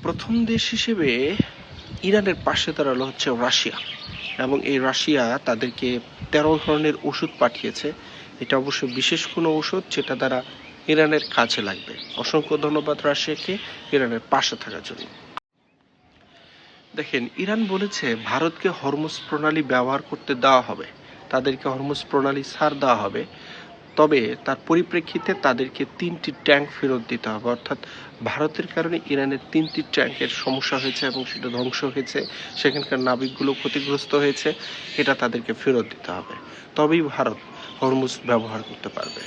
প্রথম দেশ হিসেবে ইরানের পাশে দাঁড়ালো হচ্ছে রাশিয়া, এবং এই রাশিয়া তাদেরকে 13 ধরনের ওষুধ পাঠিয়েছে। এটা অবশ্য বিশেষ কোনো ওষুধ যেটা দ্বারা ইরানের কাজে লাগবে। অসংখ্য ধন্যবাদ রাশিয়াকে ইরানের পাশে থাকার জন্য। দেখেন, ইরান বলেছে ভারতকে হরমুজ প্রণালী ব্যবহার করতে দেওয়া হবে, তাদেরকে হরমুজ প্রণালী ছাড় দেওয়া হবে, তবে তার পরিপ্রেক্ষিতে তাদেরকে 3টি ট্যাঙ্ক ফেরত দিতে হবে। অর্থাৎ ভারতের কারণে ইরানের 3টি ট্যাঙ্কের সমস্যা হয়েছে এবং সেটা ধ্বংস হয়েছে, সেখানকার নাবিকগুলো ক্ষতিগ্রস্ত হয়েছে, এটা তাদেরকে ফেরত দিতে হবে, তবেই ভারত হরমুজ ব্যবহার করতে পারবে।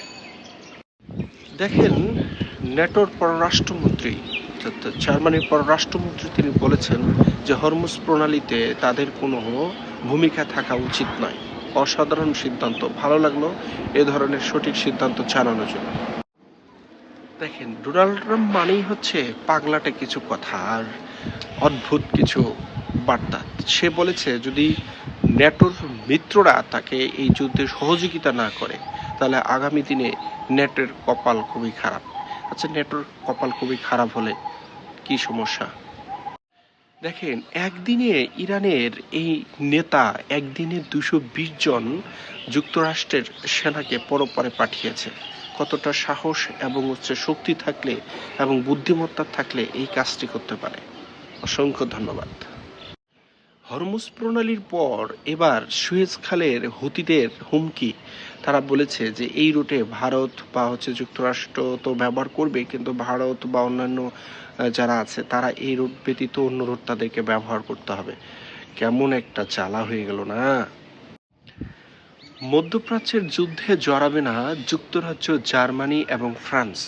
দেখেন, ন্যাটোর পররাষ্ট্রমন্ত্রী জার্মানির পররাষ্ট্রমন্ত্রী তিনি বলেছেন যে হরমুজ প্রণালীতে তাদের কোনো ভূমিকা থাকা উচিত নয়। অসাধারণ সিদ্ধান্ত, ভালো লাগলো এ ধরনের সঠিক সিদ্ধান্ত জানানোর জন্য। দেখেন, ডোনাল্ড ট্রাম্প মানেই হচ্ছে পাগলাটে কিছু কথা আর অদ্ভুত কিছু বার্তা। সে বলেছে যদি ন্যাটোর মিত্ররা তাকে এই যুদ্ধে সহযোগিতা না করে তাহলে আগামী দিনে ন্যাটোর কপাল খুবই খারাপ। আচ্ছা, ন্যাটোর কপাল খুবই খারাপ হলে কি সমস্যা? দেখেন, একদিনে ইরানের এই নেতা একদিনে 220 জন যুক্তরাষ্ট্রের সেনাকে পরপরে পাঠিয়েছে। কতটা সাহস এবং শক্তি থাকলে এবং বুদ্ধিমত্তা থাকলে এই কাজটি করতে পারে। অসংখ্য ধন্যবাদ। হরমুজ প্রণালীর পর এবার সুয়েজ খালের হুতিদের হুমকি। তারা বলেছে যে এই রুটে ভারত বা যুক্তরাষ্ট্র তো ব্যবহার করবে, কিন্তু ভারত বা অন্যান্য যারা আছে তারা এই রুট ব্যতীত অন্য রুট তাদেরকে ব্যবহার করতে হবে। কেমন একটা জ্বালা হয়ে গেল না? মধ্যপ্রাচ্যের যুদ্ধে জড়াবে না যুক্তরাজ্য, জার্মানি এবং ফ্রান্স।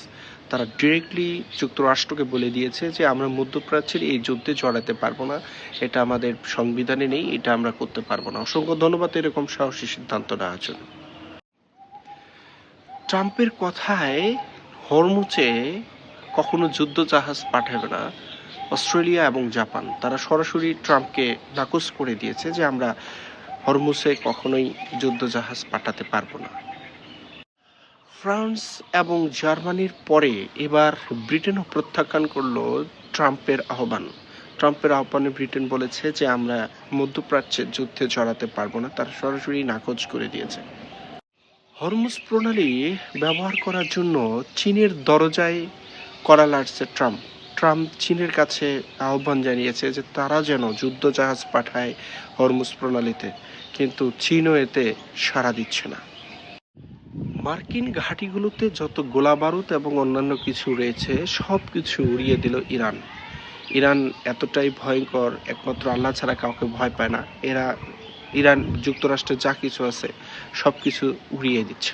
তারা ডিরেক্টলি যুক্তরাষ্ট্রকে বলে দিয়েছে যে আমরা মধ্যপ্রাচ্যের এই যুদ্ধে জড়াতে পারবো না, এটা আমাদের সংবিধানে নেই, এটা আমরা করতে পারবো না। অসংখ্য ধন্যবাদ এরকম সাহসী সিদ্ধান্ত নেওয়ার জন্য। ট্রাম্পের কথায় হরমুজে কখনো যুদ্ধ জাহাজ পাঠাবে না অস্ট্রেলিয়া এবং জাপান। তারা সরাসরি ট্রাম্পকে নাকচ করে দিয়েছে যে আমরা হরমুজে কখনোই যুদ্ধ জাহাজ পাঠাতে পারবো না। ফ্রান্স এবং জার্মানির পরে এবার ব্রিটেনও প্রত্যাখ্যান করলো ট্রাম্পের আহ্বানে ব্রিটেন বলেছে যে আমরা মধ্যপ্রাচ্যের যুদ্ধে জড়াতে পারবো না, তারা সরাসরি নাকচ করে দিয়েছে। হরমুজ প্রণালী ব্যবহার করার জন্য চীনের দরজায় কড়া নাড়ছে ট্রাম্প চীনের কাছে আহ্বান জানিয়েছে যে তারা যেন যুদ্ধ জাহাজ পাঠায় হরমুজ প্রণালীতে, কিন্তু চীনও এতে সাড়া দিচ্ছে না। মার্কিন ঘাঁটিগুলোতে যত গোলাবারুদ এবং অন্যান্য কিছু রয়েছে সব কিছু উড়িয়ে দিল ইরান এতটাই ভয়ঙ্কর, একমাত্র আল্লাহ ছাড়া কাউকে ভয় পায় না। ইরান যুক্তরাষ্ট্রে যা কিছু আছে সব কিছু উড়িয়ে দিচ্ছে।